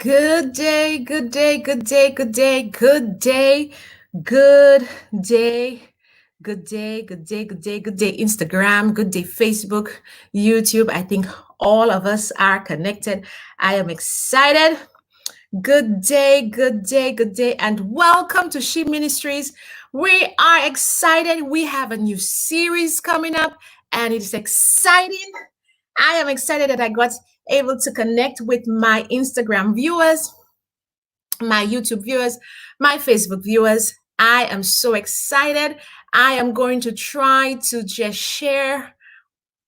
Good day, good day, good day, good day, good day, good day, good day, good day, good day, good day, Instagram, good day, Facebook, YouTube. I think all of us are connected. I am excited. Good day, good day, good day, and welcome to She Ministries. We are excited. We have a new series coming up, and it's exciting. I am excited that I got able to connect with my Instagram viewers, my YouTube viewers, my Facebook viewers. I am so excited. I am going to try to just share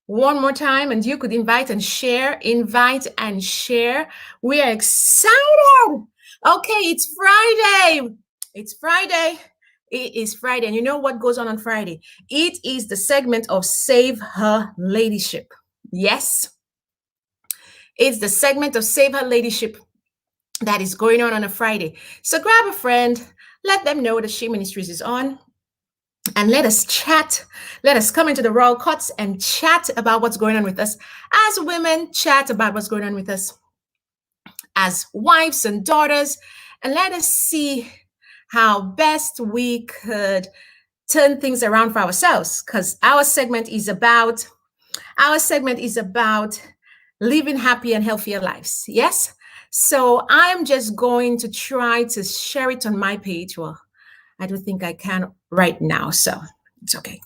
one more time, and you could invite and share, invite and share. We are excited. Okay, it's Friday. It's Friday. It is Friday. And you know what goes on Friday? It is the segment of Save Her Ladyship. Yes, it's the segment of Save Her Ladyship that is going on a Friday. So grab a friend, let them know that She Ministries is on, and let us chat. Let us come into the Royal Courts and chat about what's going on with us. As women, chat about what's going on with us as wives and daughters, and let us see how best we could turn things around for ourselves, because our segment is about living happy and healthier lives. Yes. So I am just going to try to share it on my page. Well, I don't think I can right now, so it's okay.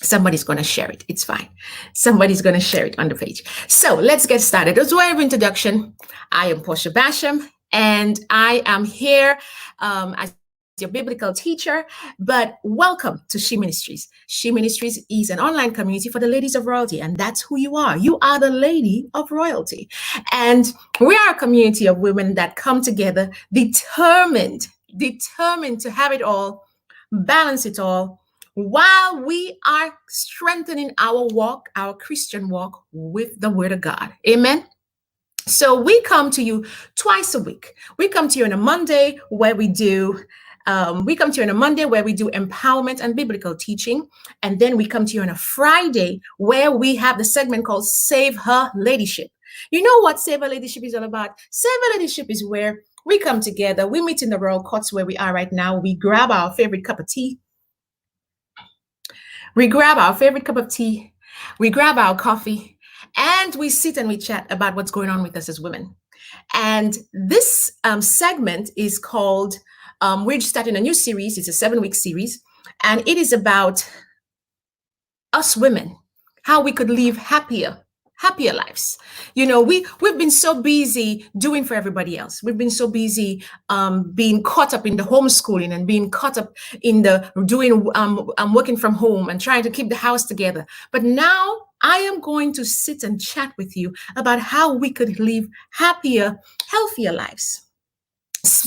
Somebody's going to share it. It's fine. Somebody's going to share it on the page. So let's get started. As a way of introduction, I am Portia Basham, and I am here as your biblical teacher, but welcome to She Ministries. She Ministries is an online community for the ladies of royalty, and that's who you are. You are the lady of royalty. And we are a community of women that come together determined to have it all, balance it all, while we are strengthening our walk, our Christian walk with the Word of God. Amen. So we come to you twice a week. We come to you on a Monday where we do empowerment and biblical teaching. And then we come to you on a Friday where we have the segment called Save Her Ladyship. You know what Save Her Ladyship is all about? Save Her Ladyship is where we come together. We meet in the Royal Courts where we are right now. We grab our favorite cup of tea. We grab our coffee, and we sit and we chat about what's going on with us as women. And this segment is called, we're starting a new series. It's a 7-week series, and it is about us women, how we could live happier lives. You know, we've been so busy doing for everybody else. We've been so busy being caught up in the homeschooling and being caught up in the working from home and trying to keep the house together. But now I am going to sit and chat with you about how we could live happier, healthier lives.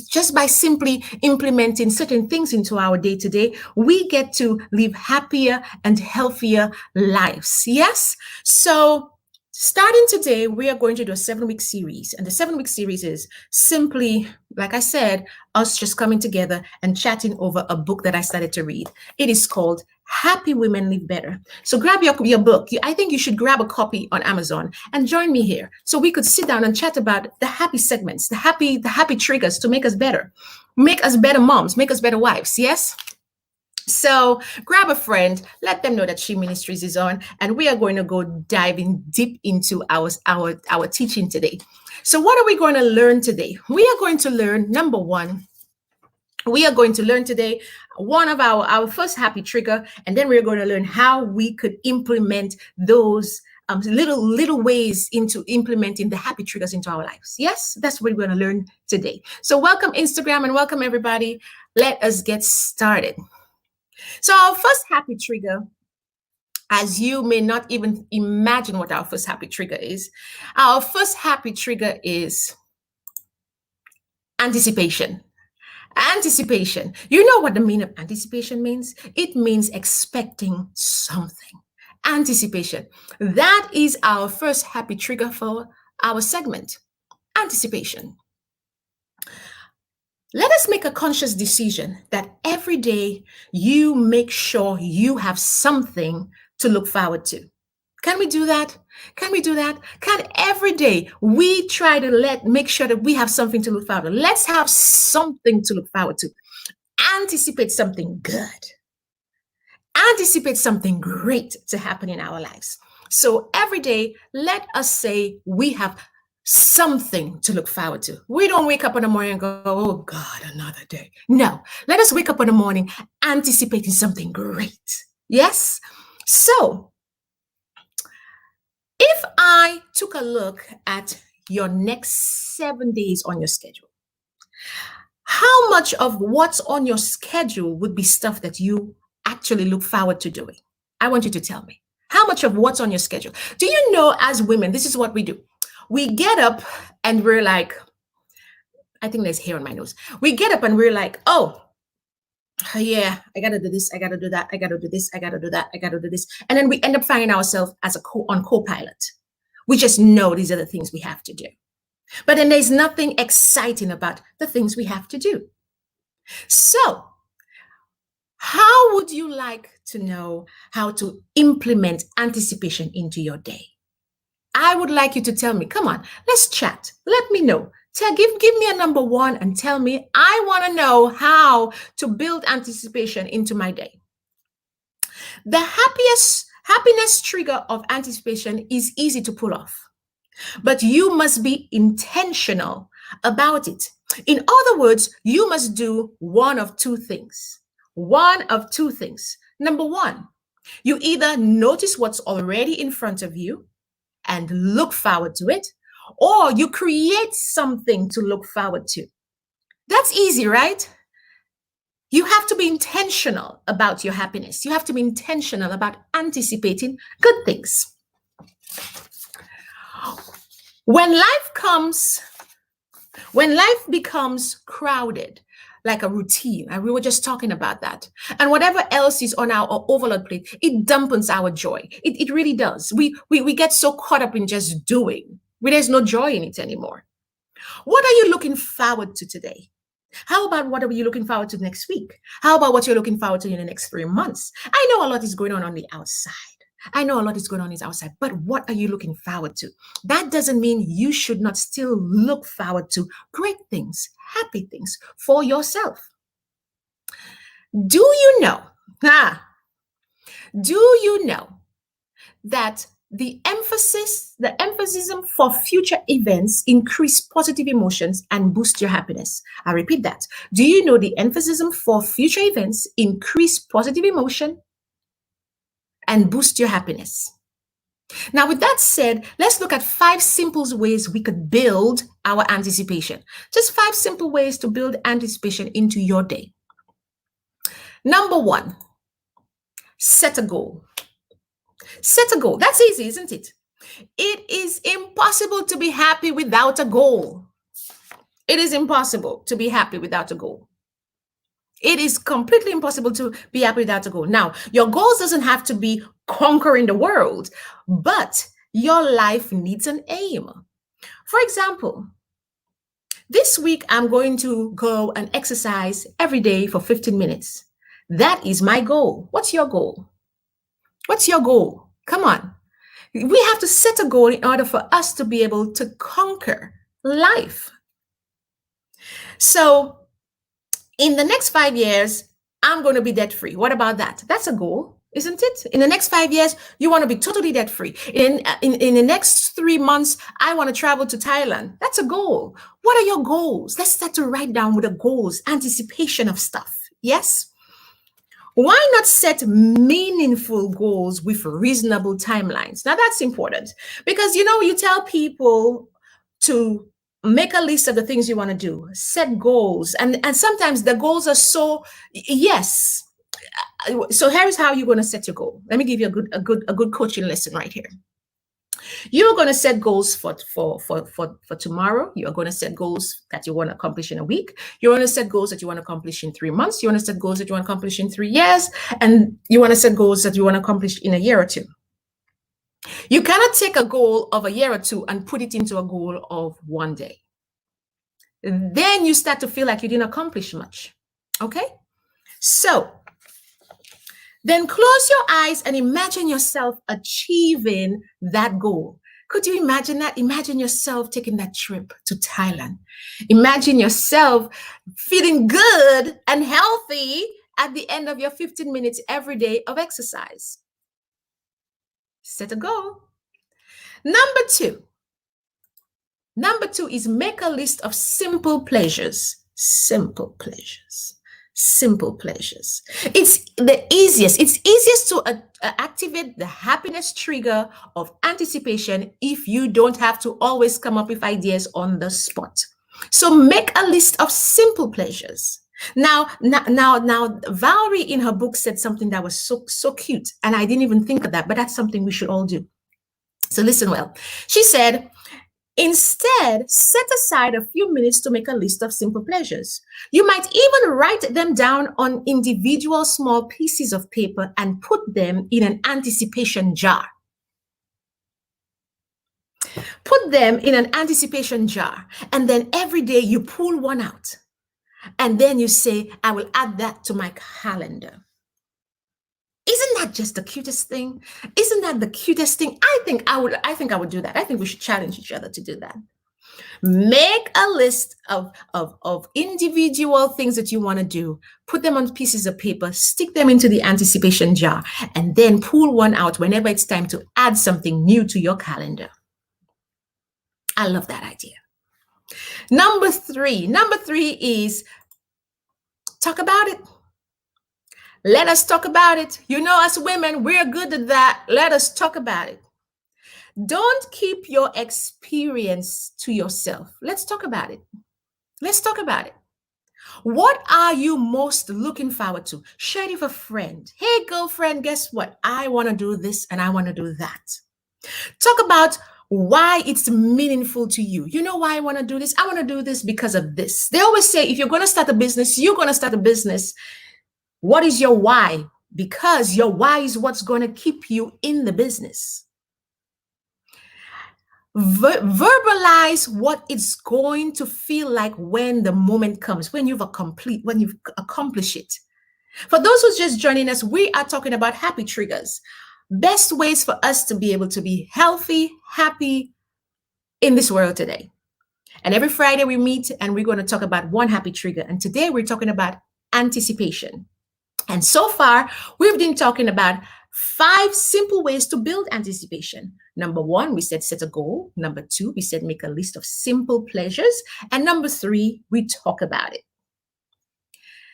Just by simply implementing certain things into our day-to-day, we get to live happier and healthier lives. Yes? So starting today, we are going to do a 7-week series. And the 7-week series is simply, like I said, us just coming together and chatting over a book that I started to read. It is called Happy Women Live Better. So grab your book. I think you should grab a copy on Amazon and join me here so we could sit down and chat about the happy segments, the happy triggers to make us better moms, make us better wives. Yes? So grab a friend, let them know that She Ministries is on, and we are going to go diving deep into our teaching today. So what are we going to learn today? We are going to learn, number one, we are going to learn today one of our first happy trigger, and then we're going to learn how we could implement those little ways into implementing the happy triggers into our lives. Yes, that's what we're going to learn today. So welcome Instagram and welcome everybody. Let us get started. So our first happy trigger, as you may not even imagine what our first happy trigger is, our first happy trigger is anticipation. Anticipation. You know what the meaning of anticipation means? It means expecting something. Anticipation. That is our first happy trigger for our segment. Anticipation. Let us make a conscious decision that every day you make sure you have something to look forward to. Can we do that? Can we do that? Can every day we try to make sure that we have something to look forward to? Let's have something to look forward to. Anticipate something good. Anticipate something great to happen in our lives. So every day, let us say we have something to look forward to. We don't wake up in the morning and go, oh God, another day. No, let us wake up in the morning anticipating something great. Yes? So if I took a look at your next 7 days on your schedule, how much of what's on your schedule would be stuff that you actually look forward to doing? I want you to tell me. How much of what's on your schedule? Do you know, as women, this is what we do. We get up and we're like, I think there's hair on my nose. We get up and we're like, oh, yeah, I got to do this. I got to do that. I got to do this. I got to do that. I got to do this. And then we end up finding ourselves as on co-pilot. We just know these are the things we have to do. But then there's nothing exciting about the things we have to do. So how would you like to know how to implement anticipation into your day? I would like you to tell me, come on, let's chat. Let me know. Give me a number one and tell me, I want to know how to build anticipation into my day. The happiness trigger of anticipation is easy to pull off, but you must be intentional about it. In other words, you must do one of two things. One of two things. Number one, you either notice what's already in front of you and look forward to it, or you create something to look forward to. That's easy, right? You have to be intentional about your happiness. You have to be intentional about anticipating good things. When life becomes crowded, like a routine, and we were just talking about that, and whatever else is on our overload plate, it dampens our joy. It really does. We get so caught up in just doing. There's no joy in it anymore. What are you looking forward to today? How about what are you looking forward to next week? How about what you're looking forward to in the next 3 months? I know a lot is going on the outside. But what are you looking forward to? That doesn't mean you should not still look forward to great things, happy things for yourself. Do you know that the emphasis for future events increase positive emotions and boost your happiness? I repeat that. Do you know the emphasis for future events increase positive emotion and boost your happiness? Now, with that said, let's look at 5 simple ways we could build our anticipation. Just 5 simple ways to build anticipation into your day. Number 1, set a goal. Set a goal. That's easy, isn't it? It is impossible to be happy without a goal. It is impossible to be happy without a goal. It is completely impossible to be happy without a goal. Now, your goals doesn't have to be conquering the world, but your life needs an aim. For example, this week I'm going to go and exercise every day for 15 minutes. That is my goal. What's your goal? What's your goal? Come on. We have to set a goal in order for us to be able to conquer life. So, in the next 5 years, I'm going to be debt free. What about that? That's a goal, isn't it? In the next 5 years, you want to be totally debt free. In the next 3 months, I want to travel to Thailand. That's a goal. What are your goals? Let's start to write down with the goals, anticipation of stuff. Yes? Why not set meaningful goals with reasonable timelines? Now, that's important because, you tell people to make a list of the things you want to do, set goals. And sometimes the goals are so, yes. So here's how you're going to set your goal. Let me give you a good coaching lesson right here. You're going to set goals for tomorrow. You're going to set goals that you want to accomplish in a week. You're going to set goals that you want to accomplish in 3 months. You want to set goals that you want to accomplish in 3 years. And you want to set goals that you want to accomplish in a year or 2. You cannot take a goal of a year or 2 and put it into a goal of 1 day. Then you start to feel like you didn't accomplish much. Okay? So Then close your eyes and imagine yourself achieving that goal. Could you imagine that? Imagine yourself taking that trip to Thailand. Imagine yourself feeling good and healthy at the end of your 15 minutes every day of exercise. Set a goal. Number two. Number two is make a list of simple pleasures. Simple pleasures. Simple pleasures. It's the easiest. It's easiest to activate the happiness trigger of anticipation if you don't have to always come up with ideas on the spot. So make a list of simple pleasures. Now, Valorie in her book said something that was so cute, and I didn't even think of that, but that's something we should all do. So listen well. She said, instead, set aside a few minutes to make a list of simple pleasures. You might even write them down on individual small pieces of paper and put them in an anticipation jar. Put them in an anticipation jar, and then every day you pull one out. And then you say, I will add that to my calendar. Isn't that just the cutest thing? Isn't that the cutest thing? I think I would do that. I think we should challenge each other to do that. Make a list of individual things that you want to do. Put them on pieces of paper, stick them into the anticipation jar, and then pull one out whenever it's time to add something new to your calendar. I love that idea. Number three is talk about it. Let us talk about it. You know, as women, we're good at that. Let us talk about it. Don't keep your experience to yourself. Let's talk about it. Let's talk about it. What are you most looking forward to? Share it with a friend. Hey, girlfriend, guess what? I want to do this and I want to do that. Talk about why it's meaningful to you. You know why I want to do this? I want to do this because of this. They always say, if you're going to start a business, you're going to start a business. What is your why? Because your why is what's going to keep you in the business. Verbalize what it's going to feel like when the moment comes, when you've accomplished it. For those who's just joining us, we are talking about happy triggers. Best ways for us to be able to be healthy, happy in this world today. And every Friday we meet and we're going to talk about one happy trigger. And today we're talking about anticipation. And so far, we've been talking about 5 simple ways to build anticipation. Number 1, we said set a goal. Number 2, we said make a list of simple pleasures. And number 3, we talk about it.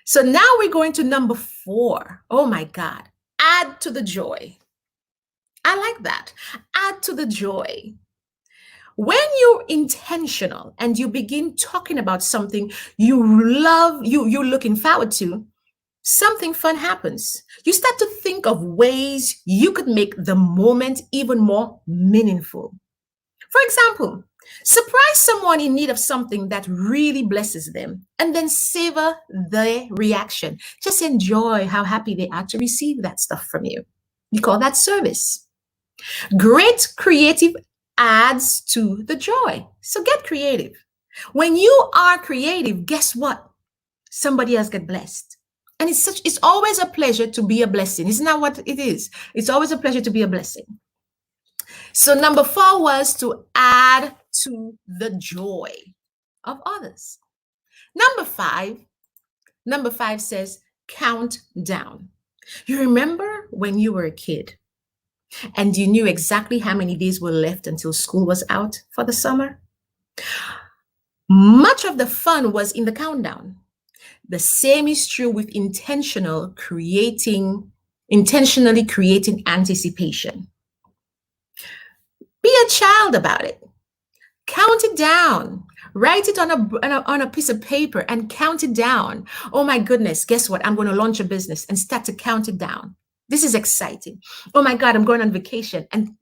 So now we're going to number 4. Oh my God, add to the joy. I like that. Add to the joy. When you're intentional and you begin talking about something you love, you're looking forward to, something fun happens. You start to think of ways you could make the moment even more meaningful. For example, surprise someone in need of something that really blesses them and then savor their reaction. Just enjoy how happy they are to receive that stuff from you. You call that service. Great creative adds to the joy. So get creative. When you are creative, guess what? Somebody else get blessed. And it's always a pleasure to be a blessing. Isn't that what it is? It's always a pleasure to be a blessing. So number 4 was to add to the joy of others. Number 5 says count down. You remember when you were a kid and you knew exactly how many days were left until school was out for the summer? Much of the fun was in the countdown. The same is true with intentionally creating anticipation. Be a child about it. Count it down. Write it on a piece of paper and count it down. Oh my goodness, guess what? I'm going to launch a business and start to count it down. This is exciting. Oh my God, I'm going on vacation and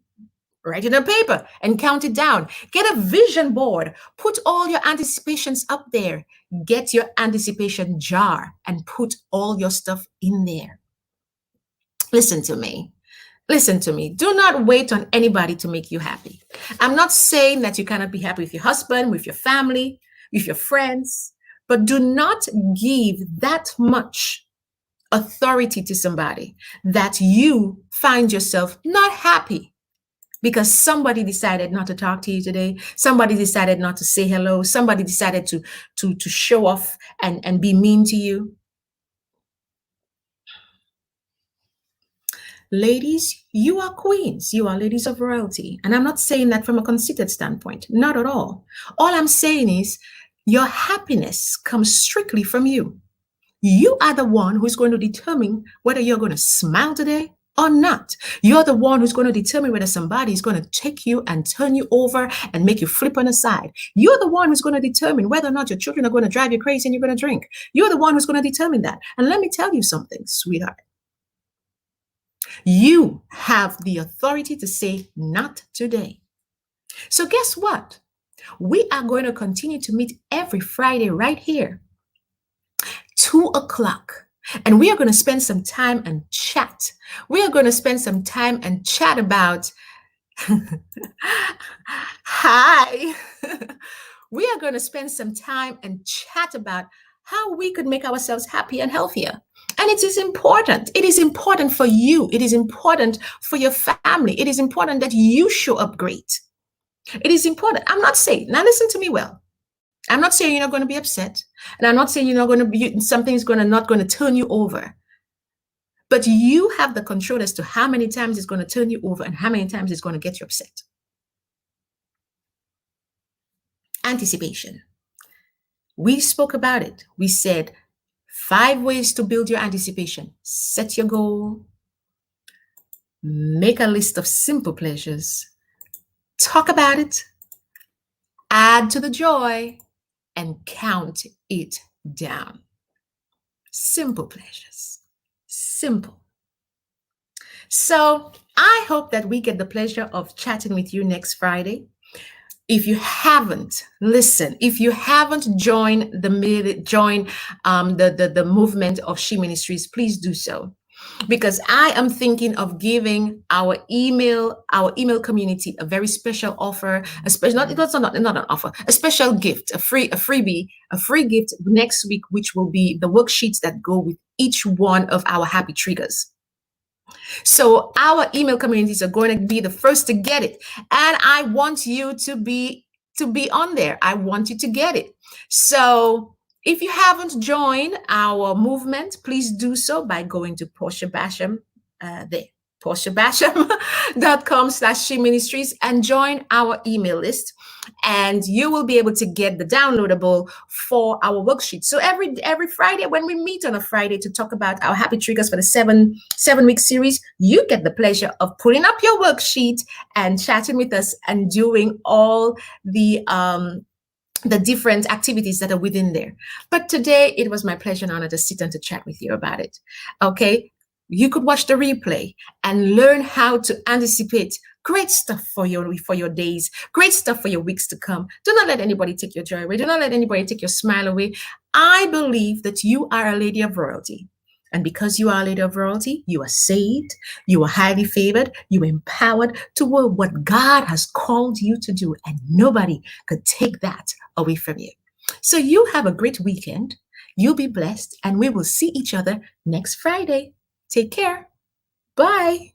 write it on paper and count it down. Get a vision board. Put all your anticipations up there. Get your anticipation jar and put all your stuff in there. Listen to me. Listen to me. Do not wait on anybody to make you happy. I'm not saying that you cannot be happy with your husband, with your family, with your friends, but do not give that much authority to somebody that you find yourself not happy because somebody decided not to talk to you today, somebody decided not to say hello, somebody decided to show off and be mean to you. Ladies, you are queens. You are ladies of royalty. And I'm not saying that from a conceited standpoint. Not at all. All I'm saying is your happiness comes strictly from you. You are the one who's going to determine whether you're going to smile today or not. You're the one who's going to determine whether somebody is going to take you and turn you over and make you flip on the side. You're the one who's going to determine whether or not your children are going to drive you crazy and you're going to drink. You're the one who's going to determine that. And let me tell you something, sweetheart. You have the authority to say, not today. So guess what? We are going to continue to meet every Friday right here, 2 o'clock. And we are going to spend some time and chat. We are going to spend some time and chat about, hi. We are going to spend some time and chat about how we could make ourselves happy and healthier. And it is important. It is important for you. It is important for your family. It is important that you show up great. It is important. I'm not saying, now listen to me well. I'm not saying you're not going to be upset. And I'm not saying you're not going to be, something's not going to turn you over. But you have the control as to how many times it's going to turn you over and how many times it's going to get you upset. Anticipation. We spoke about it. We said 5 ways to build your anticipation. Set your goal. Make a list of simple pleasures. Talk about it. Add to the joy and count it down. Simple pleasures. Simple. So I hope that we get the pleasure of chatting with you next Friday. If you haven't, listen, if you haven't joined the movement of She Ministries, please do so. Because I am thinking of giving our email community a very special offer, a special, not an offer, a special gift, a free gift next week, which will be the worksheets that go with each one of our happy triggers. So our email communities are going to be the first to get it. And I want you to be on there. I want you to get it. So if you haven't joined our movement, please do so by going to Portia Basham there. PortiaBasham.com/She Ministries and join our email list, and you will be able to get the downloadable for our worksheet. So every Friday, when we meet on a Friday to talk about our happy triggers for the seven-week series, you get the pleasure of putting up your worksheet and chatting with us and doing all the different activities that are within there. But today, it was my pleasure and honor to sit and to chat with you about it. Okay. You could watch the replay and learn how to anticipate great stuff for your days, great stuff for your weeks to come. Do not let anybody take your joy away. Do not let anybody take your smile away. I believe that you are a lady of royalty. And because you are a lady of royalty, you are saved, you are highly favored, you are empowered to do what God has called you to do. And nobody could take that away from you. So you have a great weekend. You'll be blessed. And we will see each other next Friday. Take care. Bye.